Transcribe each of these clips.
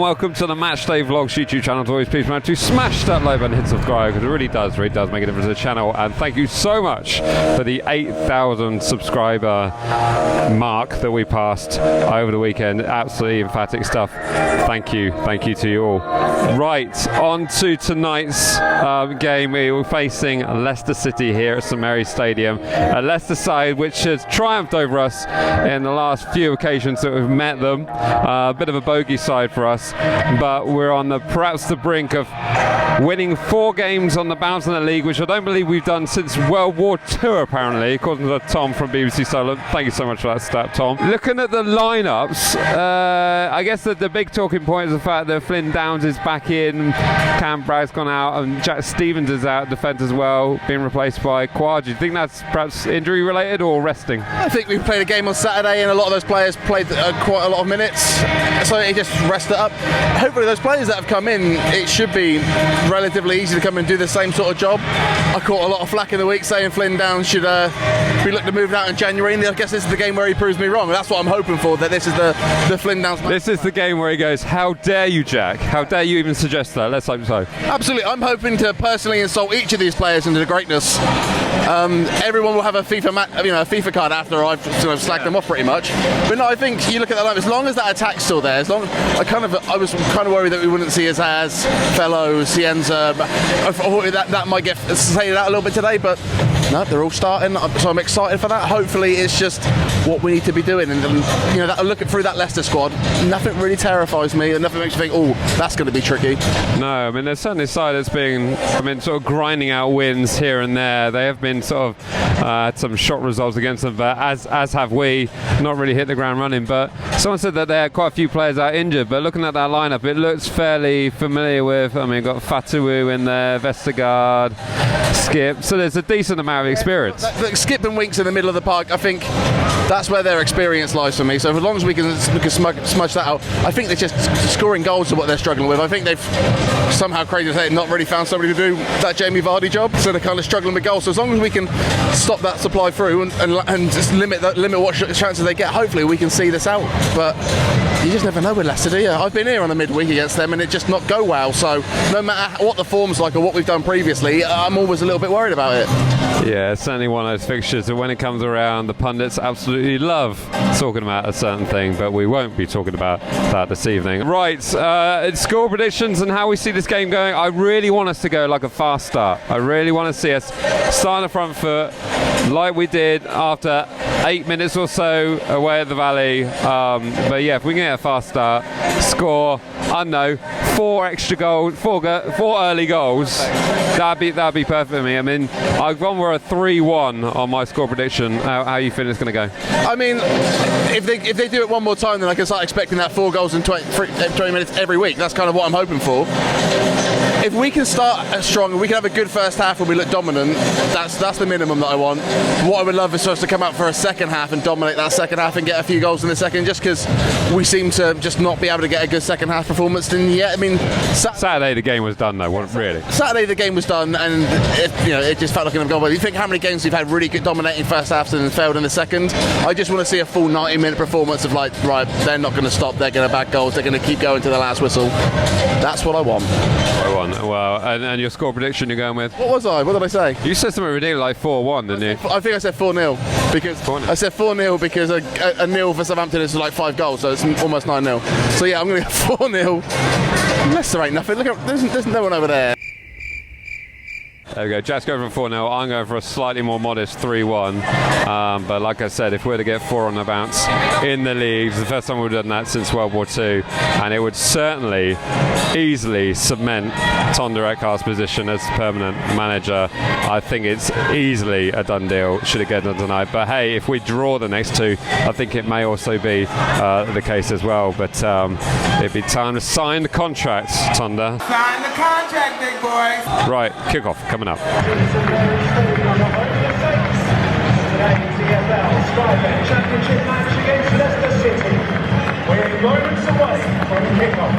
welcome to the MatchDayVlogs YouTube channel. As always, please remember to smash that like button and hit subscribe, because it really does make a difference to the channel. And thank you so much for the 8,000 subscriber mark that we passed over the weekend. Absolutely emphatic stuff. Thank you to you all. Right, on to tonight's game. We were facing Leicester City here at St Mary's Stadium. A Leicester side which has triumphed over us in the last few occasions that we've met them. A bit of a bogey side for us, but we're on perhaps the brink of winning 4 games on the bounce in the league, which I don't believe we've done since World War II, apparently, according to Tom from BBC Solent. Thank you so much for that stat, Tom. Looking at the lineups, I guess that the big talking point is the fact that Flynn Downs is back in, Cam Bragg's gone out, and Jack Stevens is out, defence as well, being replaced by Quad. Do you think that's perhaps injury related or resting? I think we played a game on Saturday and a lot of those players played quite a lot of minutes, so it just rested up. Hopefully those players that have come in, it should be relatively easy to come and do the same sort of job. I caught a lot of flack in the week saying Flynn Downs should be looking to move out in January, and I guess this is the game where he proves me wrong. That's what I'm hoping for, that this is the Flynn Downs match. This is the game where he goes, how dare you, Jack? How dare you even suggest that? Let's hope so. Absolutely. I'm hoping to personally insult each of these players into greatness. Everyone will have a FIFA card after I've sort of slagged them off pretty much. But no, I think you look at that line, as long as that attack's still there, as long I was kind of worried that we wouldn't see Azaz, Fellow, Cienza. I thought that might get faded out a little bit today, but no, they're all starting, so I'm excited for that. Hopefully it's just what we need to be doing, and looking through that Leicester squad, nothing really terrifies me, and nothing makes me think, oh, that's going to be tricky. No, I mean, there's certainly a side that's been, sort of grinding out wins here and there. They have been sort of had some shot results against them, but as have we, not really hit the ground running. But someone said that there are quite a few players out injured, but looking at that lineup, it looks fairly familiar with, got Fatawu in there, Vestergaard, Skip, so there's a decent amount of experience. Skip and Winks in the middle of the park, I think that's where their experience lies for me. So as long as we can smudge that out, I think they're just scoring goals is what they're struggling with. I think they've somehow, crazy to say, not really found somebody to do that Jamie Vardy job, so they're kind of struggling with goals. So as long as we can stop that supply through and just limit what chances they get, hopefully we can see this out. But you just never know with Leicester, do you? I've been here on a midweek against them and it just not go well. So no matter what the form's like or what we've done previously, I'm always a little bit worried about it. Yeah, it's certainly one of those fixtures that when it comes around, the pundits absolutely love talking about a certain thing, but we won't be talking about that this evening. Right, score predictions and how we see this game going. I really want us to go like a fast start. I really want to see us start on the front foot like we did after 8 minutes or so away at the Valley. But yeah, if we can get a fast start, score, I don't know, 4 extra goals, 4 early goals, that'd be perfect for me. I've gone for a 3-1 on my score prediction. How you think it's going to go? If they do it one more time, then I can start expecting that 4 goals in 20 minutes every week. That's kind of what I'm hoping for. If we can start strong, we can have a good first half where we look dominant, that's the minimum that I want. What I would love is for us to come out for a second half and dominate that second half and get a few goals in the second, just because we seem to just not be able to get a good second half performance. And yeah, Saturday the game was done though, wasn't it, really? Saturday the game was done, and it just felt like an goal. But you think how many games we've had really good dominating first halves and failed in the second? I just want to see a full 90-minute performance of right, they're not going to stop, they're going to bag goals, they're going to keep going to the last whistle. That's what I want. Well, and your score prediction you're going with? What was I? What did I say? You said something ridiculous like 4-1, didn't you? I think I said 4-0 because 4-0. I said 4-0 because a nil for Southampton is like 5 goals, so it's almost 9-0. So yeah, I'm going to get 4-0. Leicester ain't nothing. Look, there's no one over there. There we go. Jack's going for 4-0. I'm going for a slightly more modest 3-1. But like I said, if we're to get 4 on the bounce in the league, it's the first time we've done that since World War II, and it would certainly easily cement Tonda Ekhart's position as permanent manager. I think it's easily a done deal. Should it get done tonight? But hey, if we draw the next 2, I think it may also be the case as well. But it'd be time to sign the contract, Tonda. Sign the contract, big boys. Right, kickoff coming up. Championship match against Leicester City. We're moments away from kickoff.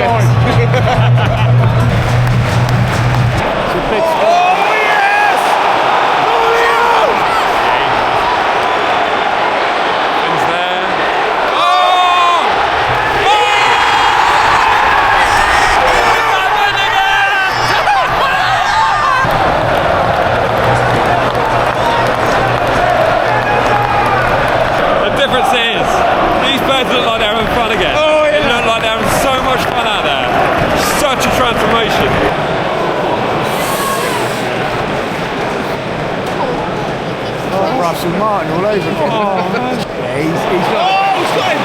mine. It's a big spot. Russell Martin all over again. Yeah, he's got he's got him!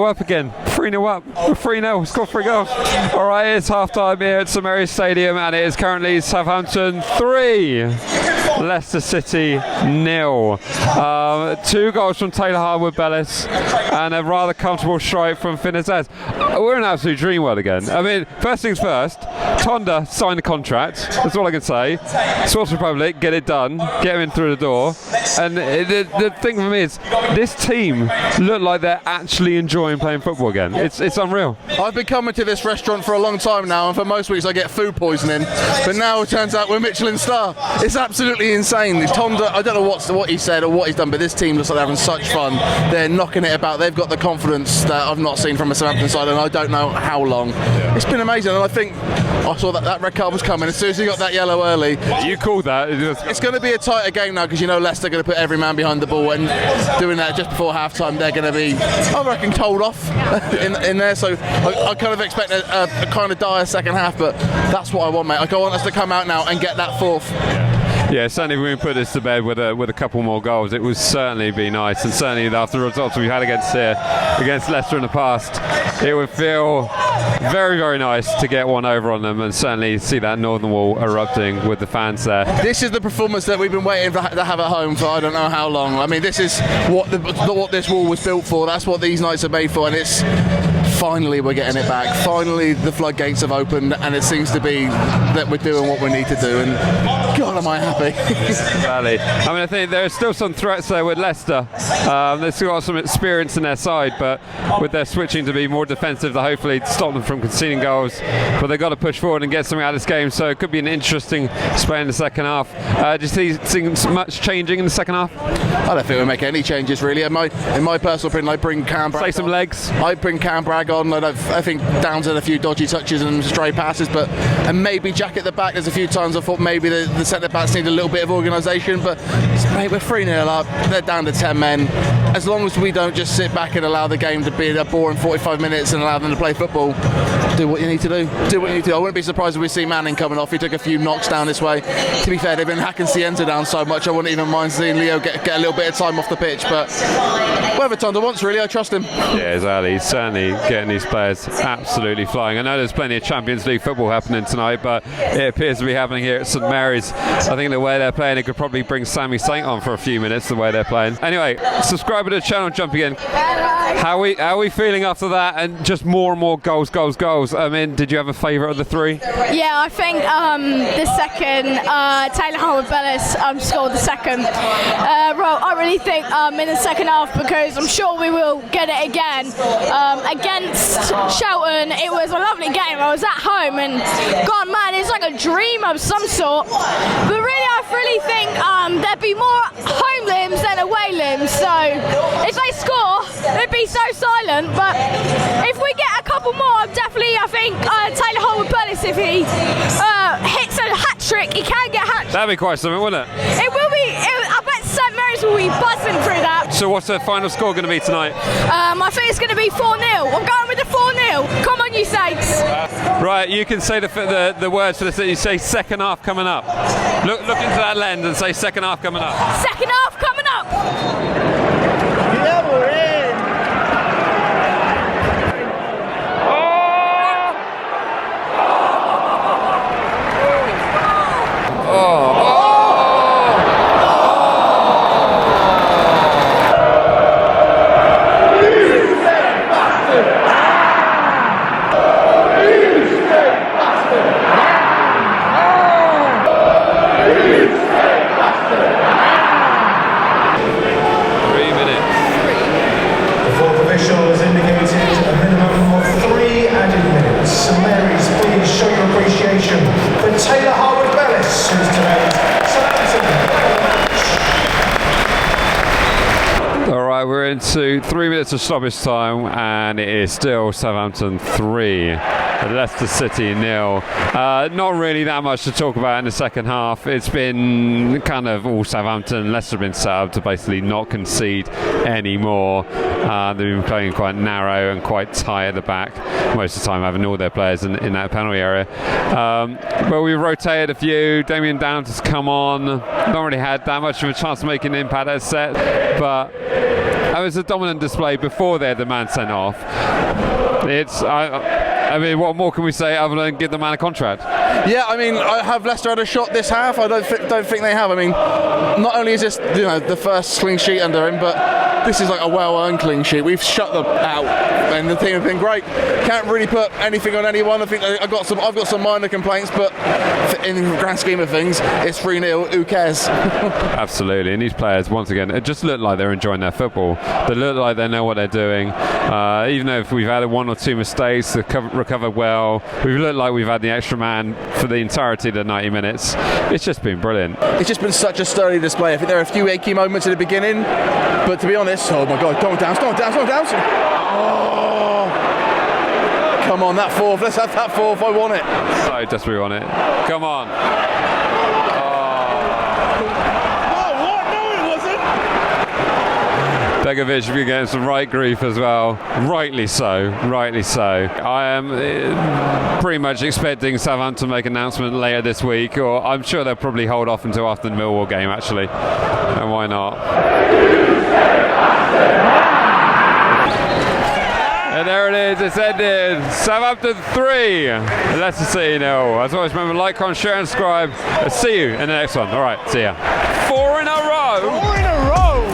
Up again, 3-0 up, 3-0, scored 3 goals. Alright, it's half time here at St Mary's Stadium and it is currently Southampton 3, Leicester City 0. 2 goals from Taylor Harwood-Bellis and a rather comfortable strike from Finazez. We're in an absolute dream world again. I mean, first things first, Tonda signed a contract, that's all I can say. Sports Republic, get it done, get him in through the door. And the thing for me is, this team look like they're actually enjoying playing football again. It's unreal. I've been coming to this restaurant for a long time now, and for most weeks I get food poisoning. But now it turns out we're Michelin star. It's absolutely insane. Tonda, I don't know what he said or what he's done, but this team looks like they're having such fun. They're knocking it about. They've got the confidence that I've not seen from a Southampton side, and I don't know how long. It's been amazing, and I think I saw that red card was coming. As soon as he got that yellow early. You called that. It's going to be a tighter game now because you know Leicester are going to put every man behind the ball, and doing that just before half-time, they're going to be, I reckon, told off in there. So I kind of expect a kind of dire second half, but that's what I want, mate. I want us to come out now and get that fourth. Yeah, certainly if we put this to bed with a couple more goals, it would certainly be nice. And certainly after the results we've had against Leicester in the past, it would feel very, very nice to get one over on them and certainly see that Northern Wall erupting with the fans there. This is the performance that we've been waiting to have at home for I don't know how long. I mean, this is what this wall was built for. That's what these nights are made for, and it's finally we're getting it back. Finally the floodgates have opened, and it seems to be that we're doing what we need to do, and God am I happy. Exactly. I mean, I think there are still some threats there with Leicester. They've still got some experience in their side, but with their switching to be more defensive, to hopefully stop them from conceding goals. But they've got to push forward and get something out of this game, so it could be an interesting spell in the second half. Do you see much changing in the second half? I don't think we'll make any changes really. In my personal opinion, I bring Cam Bragg. Play some legs. I bring Cam Bragg on. I think Downs had a few dodgy touches and stray passes, and maybe Jack at the back. There's a few times I thought maybe the centre backs need a little bit of organisation, but mate, we're 3-0 up. They're down to 10 men. As long as we don't just sit back and allow the game to be a boring 45 minutes and allow them to play football, do what you need to do. Do what you need to do. I wouldn't be surprised if we see Manning coming off. He took a few knocks down this way. To be fair, they've been hacking Cienza down so much, I wouldn't even mind seeing Leo get a little bit of time off the pitch. But whatever Tonda wants, really, I trust him. Yeah, exactly. He's certainly getting these players absolutely flying. I know there's plenty of Champions League football happening tonight, but it appears to be happening here at St Mary's. I think the way they're playing, it could probably bring Sammy Saint on for a few minutes, the way they're playing. Anyway, subscribe to the channel, jump again. How are we feeling after that, and just more and more goals? I mean, did you have a favourite of the three? Yeah, I think the second, Taylor Harwood-Bellis scored the second. I really think in the second half, because I'm sure we will get it again. Against Shelton, it was a lovely game. I was at home and, God man, it's like a dream of some sort. But really, I really think there'd be more home limbs than away limbs. So if they score, it'd be so silent. But if we get a couple more, I think Taylor Harwood-Bellis, if he hits a hat-trick, he can get hat That'd be quite something, wouldn't it? It will be. I bet St Mary's will be buzzing through that. So what's the final score going to be tonight? I think it's going to be 4-0. I'm going with the 4-0. Come on, you Saints. Right, you can say the words for this. You say second half coming up. Look into that lens and say second half coming up. Second half coming up. Yeah, we're in. We're into 3 minutes of stoppage time, and it is still Southampton 3, Leicester City 0. Not really that much to talk about in the second half. It's been kind of all Southampton. Leicester have been set up to basically not concede anymore. They've been playing quite narrow and quite tight at the back most of the time, having all their players in that penalty area. But we've rotated a few. Damien Downs has come on. Not really had that much of a chance to make an impact at set, but it was a dominant display before they had the man sent off. I mean, what more can we say other than give the man a contract? Yeah, I mean, have Leicester had a shot this half? I don't think they have. I mean, not only is this the first clean sheet under him, but this is like a well-earned clean sheet. We've shut them out, and the team have been great. Can't really put anything on anyone. I think I've got some minor complaints, but in the grand scheme of things, it's 3-0. Who cares? Absolutely, and these players, once again, it just look like they're enjoying their football. They look like they know what they're doing. Even though if we've had one or two mistakes, they've recovered well. We've looked like we've had the extra man for the entirety of the 90 minutes. It's just been brilliant. It's just been such a sturdy display. I think there are a few achy moments at the beginning, but to be honest, oh my God, go on, Downs. Oh, come on, that fourth. Let's have that fourth. I want it. So desperately want it. Come on. Begovic will be getting some right grief as well. Rightly so. I am pretty much expecting Southampton to make an announcement later this week, or I'm sure they'll probably hold off until after the Millwall game, actually. And why not? And there it is, it's ended. Southampton 3, Leicester City 0. As always, remember, like, comment, share and subscribe. See you in the next one. All right, see ya. 4 in a row. 4 in a row.